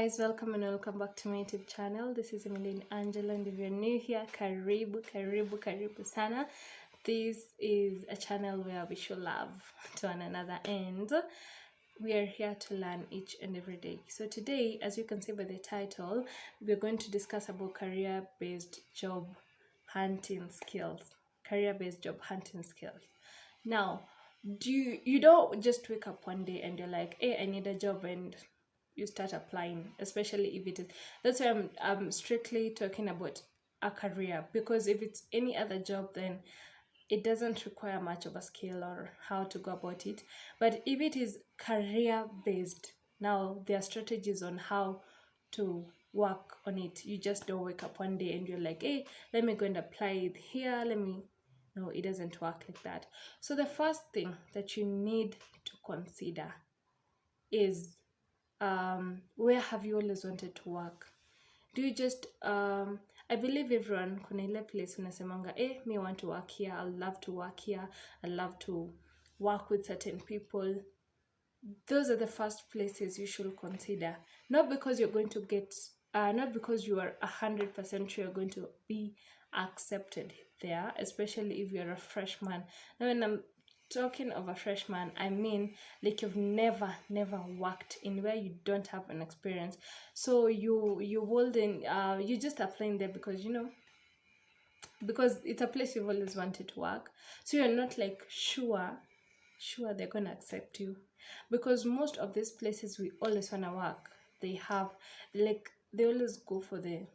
guys, welcome and welcome back to my YouTube channel. This is Emmeline Angela, and if you're new here, karibu sana. This is a channel where we show love to one another, and we are here to learn each and every day. So today, as you can see by the title, we're going to discuss about career-based job hunting skills. Career-based job hunting skills. Now, you don't just wake up one day and you're like, hey, I need a job, and you start applying, especially if it is. That's why I'm strictly talking about a career, because if it's any other job, then it doesn't require much of a skill or how to go about it. But if it is career based, now there are strategies on how to work on it. You just don't wake up one day and you're like, hey, let me go and apply it here, no, it doesn't work like that. So the first thing that you need to consider is, where have you always wanted to work? Do you just I believe everyone kuna ile place unasemanga, me want to work here, I love to work here, I love to work with certain people. Those are the first places you should consider, not because you're going to get not because you are 100% sure you're going to be accepted there, especially if you're a freshman. Now when I'm talking of a freshman, I mean like you've never worked in where you don't have an experience. So you wouldn't you just applying there because because it's a place you've always wanted to work. So you're not like sure they're gonna accept you, because most of these places we always wanna work, they always go for the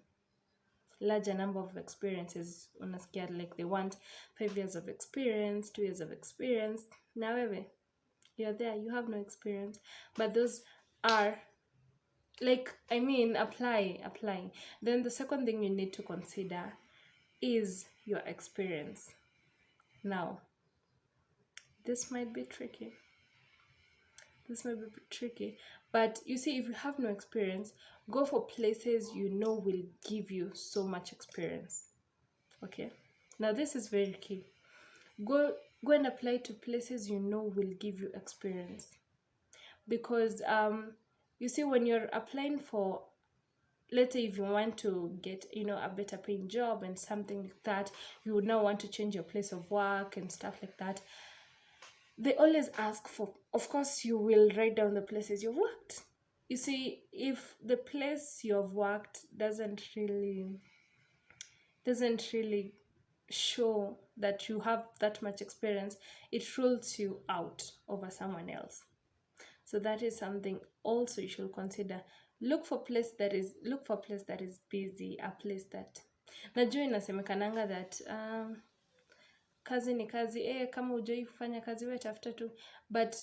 larger number of experiences. Unasikia like they want 5 years of experience, 2 years of experience. Now you're there, you have no experience, but those are apply. Then the second thing you need to consider is your experience. Now this might be tricky, but you see, if you have no experience, go for places will give you so much experience. Okay, now this is very key. Go and apply to places will give you experience, because you see, when you're applying for, let's say if you want to get a better paying job and something like that, you would now want to change your place of work and stuff like that, they always ask for, of course you will write down the places you've worked. You see, if the place you've worked doesn't really show that you have that much experience, it rules you out over someone else. So that is something also you should consider. Look for a place that is busy, a place that najua inasemekananga that kazi ni kazi, kama hujai kufanya kazi wewe tafuta tu, but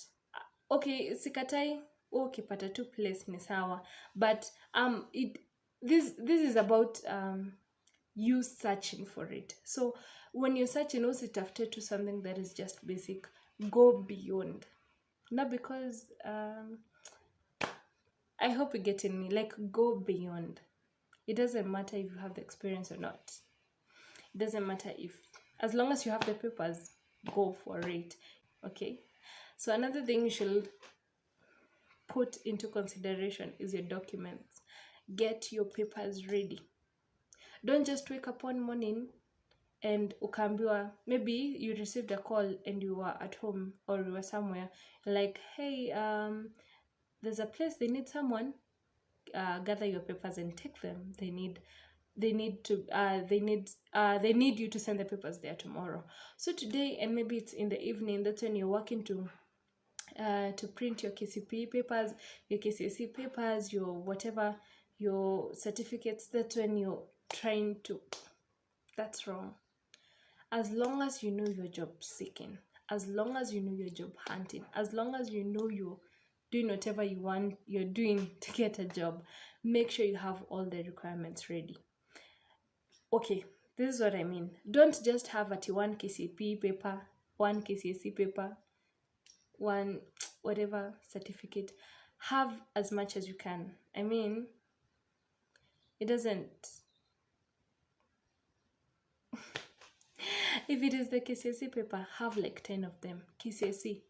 okay, sikatai ukipata tu place ni sawa, but this is about you searching for it. So when you're searching, usitafute to something that is just basic. Go beyond. Not because I hope you're getting me, like go beyond. It doesn't matter if you have the experience or not. It doesn't matter as long as you have the papers, go for it. Okay, so another thing you should put into consideration is your documents. Get your papers ready. Don't just wake up one morning and ukaambiwa, maybe you received a call and you were at home or you were somewhere, like, hey, there's a place, they need someone, gather your papers and take them. They need you to send the papers there tomorrow. So today, and maybe it's in the evening, that's when you're working to print your KCPE papers, your KCSE papers, your whatever, your certificates. That's when you're trying to. That's wrong. As long as you know your job seeking, as long as you know your job hunting, as long as you know you're doing whatever you're doing to get a job, make sure you have all the requirements ready. Okay, this is what I mean. Don't just have one KCPE paper, one KCSE paper, one whatever certificate. Have as much as you can. I mean, it doesn't if it is the KCSE paper, have like 10 of them. KCSE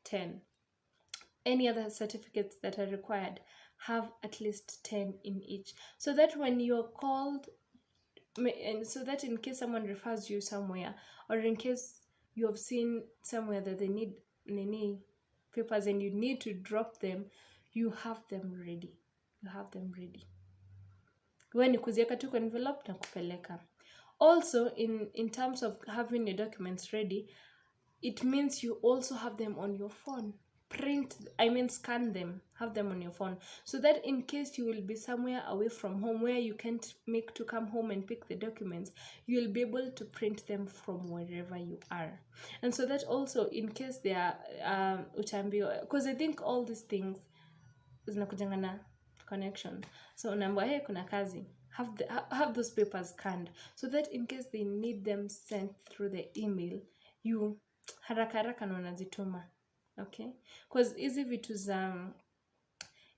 10, any other certificates that are required, have at least 10 in each, so that when you're called, and so that in case someone refers you somewhere, or in case you have seen somewhere that they need nini papers and you need to drop them, you have them ready. You have them ready. When you kuzieka tu kwa envelope na kupeleka. Also, in terms of having your documents ready, it means you also have them on your phone. Scan them, have them on your phone, so that in case you will be somewhere away from home where you can't make to come home and pick the documents, you'll be able to print them from wherever you are. And so that also in case they are utambio, because I think all these things zinakujanga na connection. So unaambiwa hey, kuna kazi, have those papers scanned, so that in case they need them sent through the email, you haraka haraka na unazituma. Okay, because hizi vitu za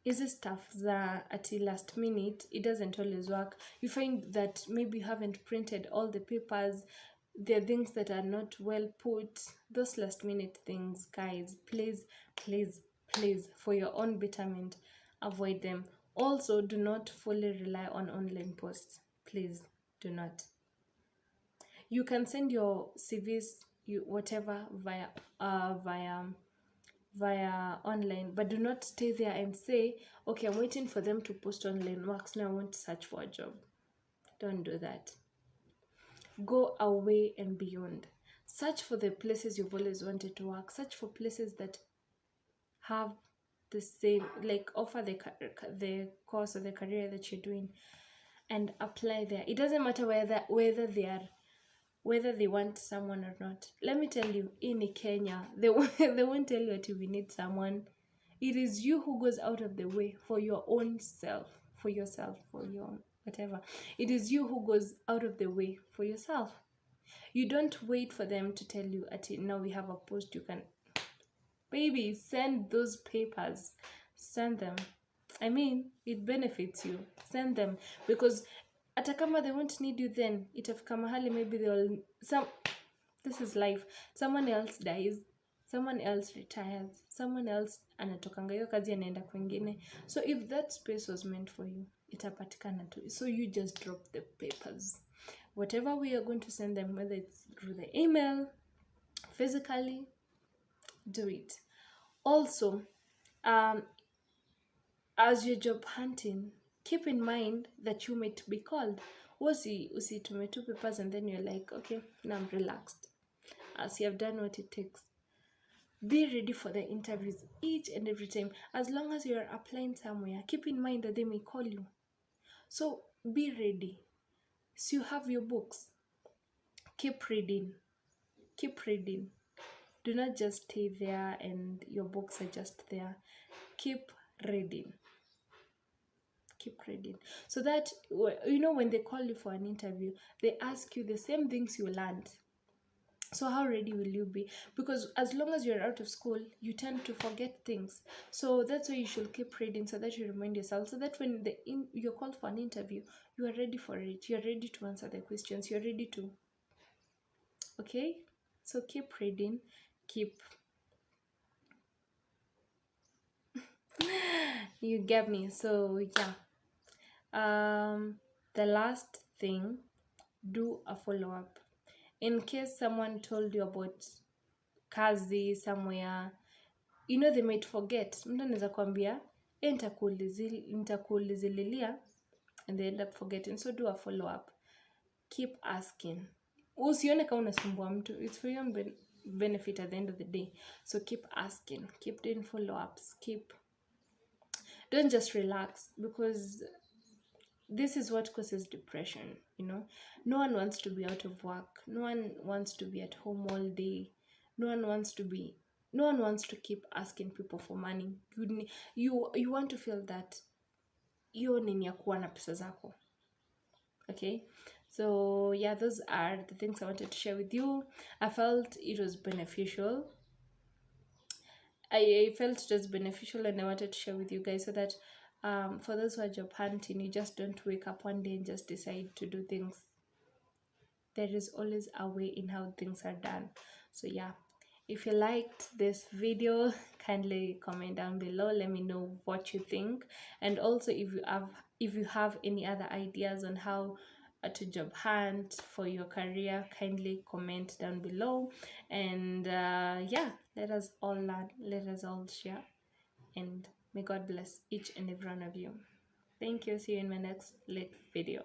hizi stuff za ati last minute, it doesn't always work. You find that maybe you haven't printed all the papers, there are things that are not well put. Those last minute things, guys, please for your own betterment, avoid them. Also, do not fully rely on online posts. Please do not. You can send your CVs, whatever, via online, but do not stay there and say, okay, I'm waiting for them to post online works, now I want to search for a job. Don't do that. Go away and beyond. Search for the places you've always wanted to work. Search for places that have the same, like offer the course or the career that you're doing, and apply there. It doesn't matter whether they want someone or not. Let me tell you, in Kenya, they won't tell you that we need someone. It is you who goes out of the way for your own self, for yourself, for your whatever. It is you who goes out of the way for yourself. You don't wait for them to tell you, now we have a post, you can. Baby, send those papers. Send them. It benefits you. Send them, because hata kama they won't need you, then itafika mahali maybe this is life. Someone else dies, someone else retires, someone else anatokanga hiyo kazi anaenda kwingine. So if that space was meant for you, itapatikana tu. So you just drop the papers. Whatever we are going to send them, whether it's through the email, physically, do it. Also, as you're job hunting, keep in mind that you might be called. Usitume two papers and then you're like, okay, now I'm relaxed, as you have done what it takes. Be ready for the interviews each and every time. As long as you're applying somewhere, keep in mind that they may call you. So be ready. So you have your books. Keep reading. Keep reading. Do not just stay there and your books are just there. Keep reading. Keep reading. So that, when they call you for an interview, they ask you the same things you learned. So how ready will you be? Because as long as you're out of school, you tend to forget things. So that's why you should keep reading, so that you remind yourself, so that when you're called for an interview, you are ready for it. You're ready to answer the questions. You're ready to. Okay? So keep reading. Keep. You get me. So yeah. The last thing, do a follow-up. In case someone told you about kazi somewhere, they might forget. Mtu anaweza kuambia, nitakuulizililia, and they end up forgetting. So do a follow-up. Keep asking. Usione kama unasumbua mtu. It's for your benefit at the end of the day. So keep asking. Keep doing follow-ups. Don't just relax, because this is what causes depression, No one wants to be out of work. No one wants to be at home all day. No one wants to keep asking people for money. You want to feel that hiyo nini ya kuwa na pesa zako. Okay? So yeah, those are the things I wanted to share with you. I felt it was beneficial. I felt it was beneficial, and I wanted to share with you guys, so that for those who are job hunting, you just don't wake up one day and just decide to do things. There is always a way in how things are done. So yeah, If you liked this video, kindly comment down below. Let me know what you think. And also, if you have any other ideas on how to job hunt for your career, kindly comment down below. And yeah, let us all learn, let us all share, and may God bless each and every one of you. Thank you. See you in my next late video.